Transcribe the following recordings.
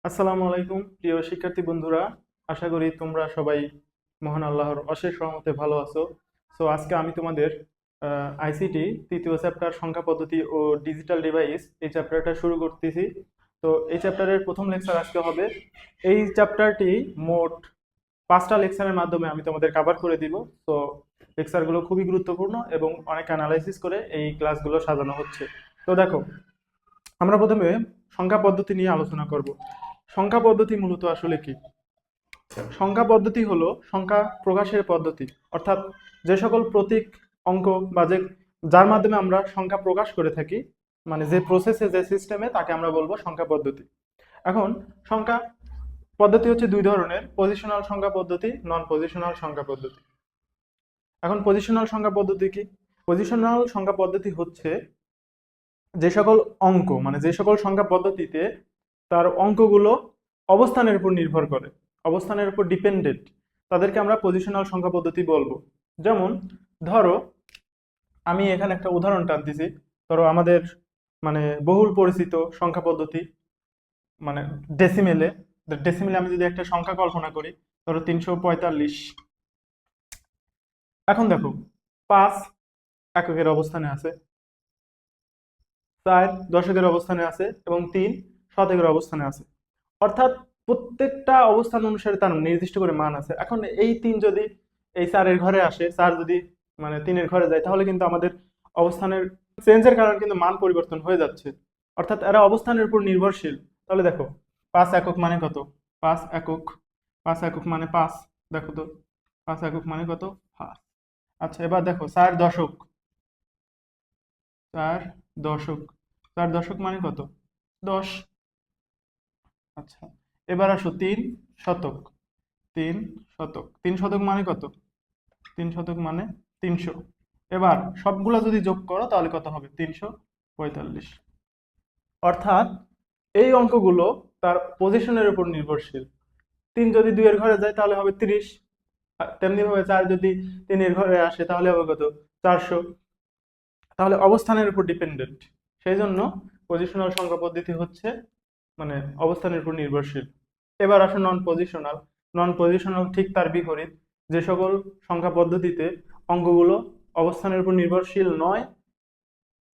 আসসালামু আলাইকুম প্রিয় শিক্ষার্থী বন্ধুরা। আশা করি তোমরা সবাই মহান আল্লাহর অশেষ রহমতে ভালো আছো। আজকে আমি তোমাদের আইসিটি তৃতীয় চ্যাপ্টার সংখ্যা পদ্ধতি ও ডিজিটাল ডিভাইস এই চ্যাপ্টারটা শুরু করতেছি। তো এই চ্যাপ্টারের প্রথম লেকচার আজকে হবে। এই চ্যাপ্টারটি মোট 5টা লেকচারের মাধ্যমে আমি তোমাদের কভার করে দিব। তো লেকচারগুলো খুবই গুরুত্বপূর্ণ এবং অনেক অ্যানালাইসিস করে এই ক্লাসগুলো সাজানো হচ্ছে। তো দেখো, আমরা প্রথমে সংখ্যা পদ্ধতি নিয়ে আলোচনা করব। সংখ্যা পদ্ধতি মূলত আসলে কি? সংখ্যা পদ্ধতি হলো সংখ্যা প্রকাশের পদ্ধতি, অর্থাৎ যে সকল প্রতীক, অঙ্ক বা যার মাধ্যমে আমরা সংখ্যা প্রকাশ করে থাকি, মানে যে প্রসেসে, যে সিস্টেমে, তাকে আমরা বলবো সংখ্যা পদ্ধতি। এখন সংখ্যা পদ্ধতি হচ্ছে দুই ধরনের: পজিশনাল সংখ্যা পদ্ধতি, নন পজিশনাল সংখ্যা পদ্ধতি। এখন পজিশনাল সংখ্যা পদ্ধতি কি? পজিশনাল সংখ্যা পদ্ধতি হচ্ছে যে সকল অঙ্ক, মানে যে সকল সংখ্যা পদ্ধতিতে তার অঙ্কগুলো অবস্থানের উপর নির্ভর করে, অবস্থানের উপর ডিপেন্ডেন্ট, তাদেরকে আমরা পজিশনাল সংখ্যা পদ্ধতি বলবো। যেমন ধরো, আমি এখানে একটা উদাহরণ টানতেছি। ধরো আমাদের মানে বহুল পরিচিত সংখ্যা পদ্ধতি, মানে ডেসিমেলে। ডেসিমেলে আমি যদি একটা সংখ্যা কল্পনা করি, ধরো 345। এখন দেখো, 5 এককের অবস্থানে আছে, 4 দশকের অবস্থানে আছে এবং 3 শতকের অবস্থানে আছে। অর্থাৎ প্রত্যেকটা অবস্থান অনুসারে তার নির্দিষ্ট করে মান আছে। এখন এই 3 যদি এই 4 এর ঘরে আসে, 4 যদি মানে 3 এর ঘরে যায়, তাহলে কিন্তু আমাদের অবস্থানের চেঞ্জের কারণে কিন্তু মান পরিবর্তন হয়ে যাচ্ছে। অর্থাৎ এরা অবস্থানের উপর নির্ভরশীল। তাহলে দেখো, 5 একক মানে কত? 5 একক, 5 একক মানে 5। দেখো তো, 5 একক মানে কত? 5। আচ্ছা, এবার দেখো 4 দশক, 4 দশক, 4 দশক মানে কত? 10। আচ্ছা, এবার আসো 3 শতক, 3 শতক, 3 শতক মানে কত? 3 শতক মানে 300। এবার সবগুলা যদি যোগ করো তাহলে কত হবে? 345। অর্থাৎ এই অঙ্কগুলো তার পজিশনের উপর নির্ভরশীল। 3 যদি 2 এর ঘরে যায় তাহলে হবে 30। তেমনি ভাবে 4 যদি 3 এর ঘরে আসে তাহলে হবে কত? 400। তাহলে অবস্থানের উপর ডিপেন্ডেন্ট। সেই জন্য পজিশনাল সংখ্যা পদ্ধতি হচ্ছে মানে অবস্থানের উপর নির্ভরশীল। এবার আসো নন পজিশনাল। নন পজিশনাল ঠিক তার বিপরীত। যে সকল সংখ্যা পদ্ধতিতে অঙ্কগুলো অবস্থানের উপর নির্ভরশীল নয়,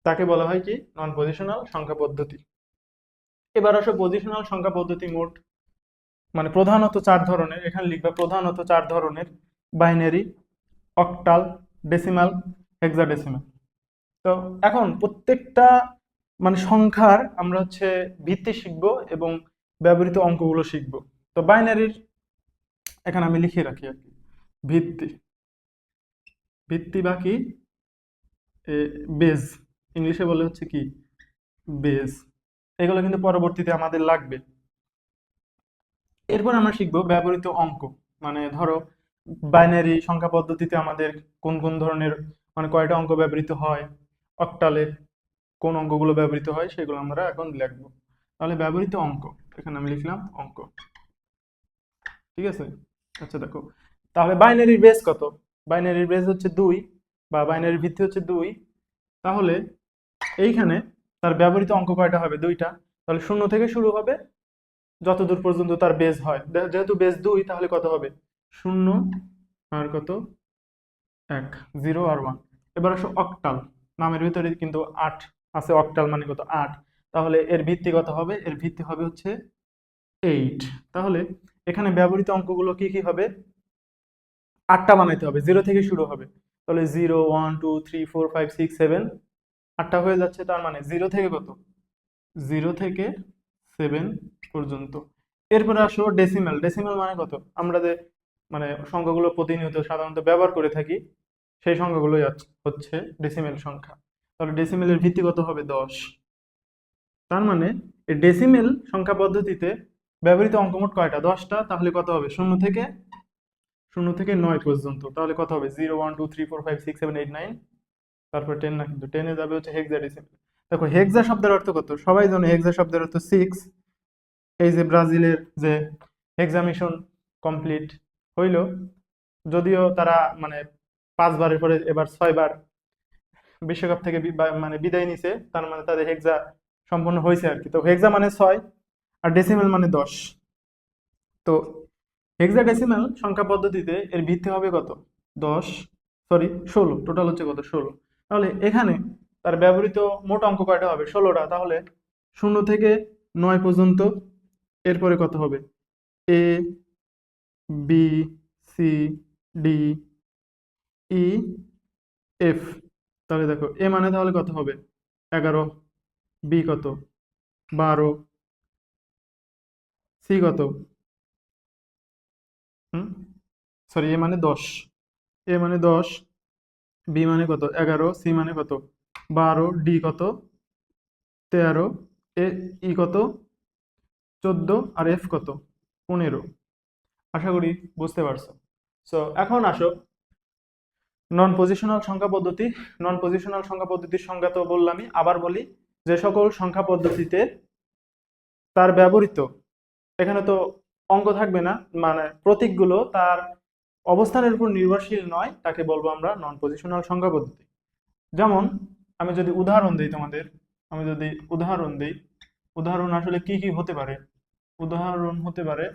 তাকে বলা হয় কি? নন পজিশনাল সংখ্যা পদ্ধতি। এবার আসো পজিশনাল সংখ্যা পদ্ধতি মোট মানে প্রধানত 4 ধরনের। এখানে লিখবা প্রধানত 4 ধরনের: বাইনারি, অক্টাল, ডেসিমাল, হেক্সাডেসিমাল। তো এখন প্রত্যেকটা মানে সংখ্যার আমরা হচ্ছে ভিত্তি শিখবো এবং ব্যবহৃত অঙ্কগুলো শিখবো। তো বাইনারির এখানে আমি লিখে রাখি আর কি, ভিত্তি। ভিত্তি বা কি? বেজ, ইংলিশে বলে হচ্ছে কি? বেজ। এগুলো কিন্তু পরবর্তীতে আমাদের লাগবে। এরপর আমরা শিখবো ব্যবহৃত অঙ্ক। মানে ধরো, বাইনারি সংখ্যা পদ্ধতিতে আমাদের কোন কোন ধরনের মানে কয়টা অঙ্ক ব্যবহৃত হয়, অক্টালে কোন অঙ্কগুলো ব্যবহৃত হয়, সেগুলো আমরা এখন লিখবো। তাহলে ব্যবহৃত অঙ্ক, এখানে আমি লিখলাম অঙ্ক। ঠিক আছে? আচ্ছা দেখো, তাহলে বাইনারির বেস কত? বাইনারির বেস হচ্ছে 2, বা বাইনারির ভিত্তি হচ্ছে 2। তাহলে এইখানে তার ব্যবহৃত অঙ্ক কয়টা হবে? 2টা। তাহলে 0 থেকে শুরু হবে যতদূর পর্যন্ত তার বেস হয়। যেহেতু বেস 2, তাহলে কত হবে? 0 আর কত? 1, 0 আর 1। এবার আসো অক্টাল। নামের ভিতরে কিন্তু 8 আছে, অক্টাল মানে কত? 8। তাহলে এর ভিত্তি কত হবে? এর ভিত্তি হবে হচ্ছে 8। তাহলে এখানে ব্যবহৃত অঙ্কগুলো কি কি হবে? 8টা বানাইতে হবে, 0 থেকে শুরু হবে। তাহলে 0, 1, 2, 3, 4, 5, 6, 7, 8টা হয়ে যাচ্ছে। তার মানে 0 থেকে কত? 0 থেকে 7 পর্যন্ত। এরপরে আসো ডেসিমাল। ডেসিমাল মানে কত? আমরা যে মানে সংখ্যাগুলো প্রতিনিয়ত সাধারণত ব্যবহার করে থাকি, সেই সংখ্যাগুলোই হচ্ছে ডেসিমেল সংখ্যা। তাহলে ডেসিমেলের ভিত্তি কত হবে? 10। তার মানে এই ডেসিমেল সংখ্যা পদ্ধতিতে ব্যবহৃত অঙ্ক মোট কয়টা? 10টা। তাহলে কত হবে? 0 থেকে 9 পর্যন্ত। তাহলে কত হবে? 0, 1, 2, 3, 4, 5, 6, 7, 8, 9। তারপর 10 না, কিন্তু 10 এ যাবে হচ্ছে হেক্সাডেসিমেল। দেখো, হেক্সা শব্দের অর্থ কত? সবাই জানে হেক্সা শব্দের অর্থ 6। এই যে ব্রাজিলের যে হেক্সা মিশন কমপ্লিট হইল, যদিও তারা মানে 5বারের পরে এবার 6বার বিশ্বকাপ থেকে মানে বিদায় নিছে, তার মানে তাদের হেক্সা সম্পন্ন হয়েছে আর কি। তো হেক্সা মানে 6। আর ডেসিমেল মানে 10। তো হেক্সাডেসিমাল সংখ্যা পদ্ধতিতে এর ভিত্তি হবে কত? 10, সরি 16, টোটাল হচ্ছে কত? 16। তাহলে এখানে তার ব্যবহৃত মোট অঙ্ক কয়টা হবে? 16টা। তাহলে 0 থেকে 9 পর্যন্ত, এরপরে কত হবে? এ, বি, সি, ডি, ই, এফ। তাহলে দেখো এ মানে তাহলে কত হবে? 11, বি কত? 12, সি কত? হুম, সরি, এ মানে 10, এ মানে 10, বি মানে কত? 11, সি মানে কত? 12, ডি কত? 13, এ, ই কত? 14, আর এফ কত? 15। আশা করি বুঝতে পারছো। সো এখন আসো নন পজিশনাল সংখ্যা পদ্ধতি। নন পজিশনাল সংখ্যা পদ্ধতির সংজ্ঞা তো বললামই, আবার বলি। যে সকল সংখ্যা পদ্ধতিতে তার ব্যবহৃত, এখানে তো অঙ্ক থাকবে না, মানে প্রতীকগুলো তার অবস্থানের উপর নির্ভরশীল নয়, তাকে বলবো আমরা নন পজিশনাল সংখ্যা পদ্ধতি। যেমন আমি যদি উদাহরণ দিই তোমাদের, আমি যদি উদাহরণ দিই, উদাহরণ আসলে কি কি হতে পারে? উদাহরণ হতে পারে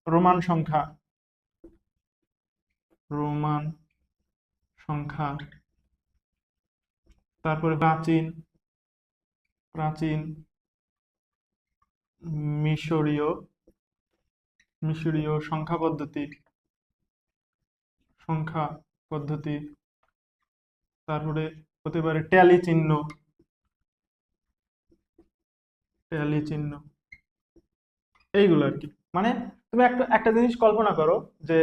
রোমান সংখ্যা, রোমান সংখ্যা, তারপরে প্রাচীন, প্রাচীন মিশরীয়, মিশরীয় সংখ্যা পদ্ধতি, সংখ্যা পদ্ধতি, তারপরে হতে পারে ট্যালি চিহ্ন, ট্যালি চিহ্ন, এইগুলো আর কি। মানে তুমি একটা একটা জিনিস কল্পনা করো যে,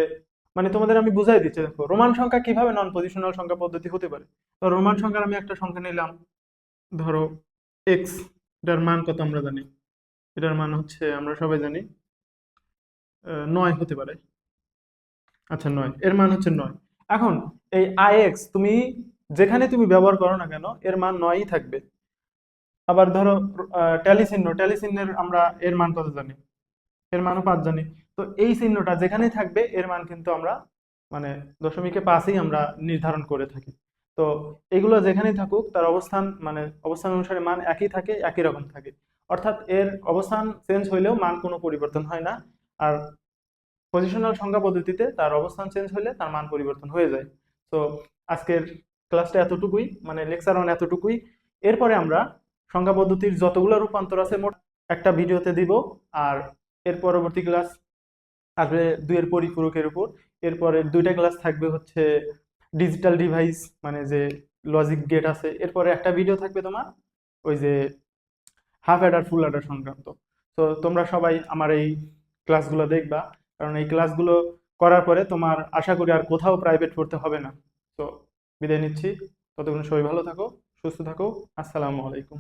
মানে তোমাদের আমি বুঝাই দিচ্ছি, দেখো রোমান সংখ্যা কিভাবে নন পজিশনাল সংখ্যা পদ্ধতি হতে পারে। তো রোমান সংখ্যার আমি একটা সংখ্যা নিলাম, ধরো এক্স। এটার মান কত আমরা জানি? এটার মান হচ্ছে আমরা সবাই জানি 9 হতে পারে। আচ্ছা 9, এর মান হচ্ছে 9। এখন এই আই এক্স তুমি যেখানে তুমি ব্যবহার করো না কেন, এর মান 9ই থাকবে। আবার ধরো ট্যালি চিহ্ন, ট্যালি চিহ্নের আমরা এর মান কত জানি? এর মানও 5 জানি। তো এই চিহ্নটা যেখানেই থাকবে এর মান কিন্তু আমরা মানে দশমিকে 5ই আমরা নির্ধারণ করে থাকি। তো এগুলো যেখানেই থাকুক তার অবস্থান মানে অবস্থান অনুসারে মান একই থাকে, একই রকম থাকে। অর্থাৎ এর অবস্থান চেঞ্জ হইলেও মান কোনো পরিবর্তন হয় না। আর পজিশনাল সংখ্যা পদ্ধতিতে তার অবস্থান চেঞ্জ হলে তার মান পরিবর্তন হয়ে যায়। তো আজকের ক্লাসটা এতটুকুই, মানে লেকচার 1 এতটুকুই। এরপরে আমরা সংখ্যা পদ্ধতির যতগুলো রূপান্তর আছে মোট একটা ভিডিওতে দিব। আর এর পরবর্তী ক্লাস আসবে 2 এর পরিপূরকের উপর। এরপরে 2টা ক্লাস থাকবে হচ্ছে ডিজিটাল ডিভাইস, মানে যে লজিক গেট আছে। এরপরে একটা ভিডিও থাকবে তোমার ওই যে হাফ অ্যাডার ফুল অ্যাডার সংক্রান্ত। তো তোমরা সবাই আমার এই ক্লাসগুলো দেখবা, কারণ এই ক্লাসগুলো করার পরে তোমার আশা করি আর কোথাও প্রাইভেট পড়তে হবে না। তো বিদায় নিচ্ছি, ততক্ষণ সবাই ভালো থাকো, সুস্থ থাকো। আসসালামু আলাইকুম।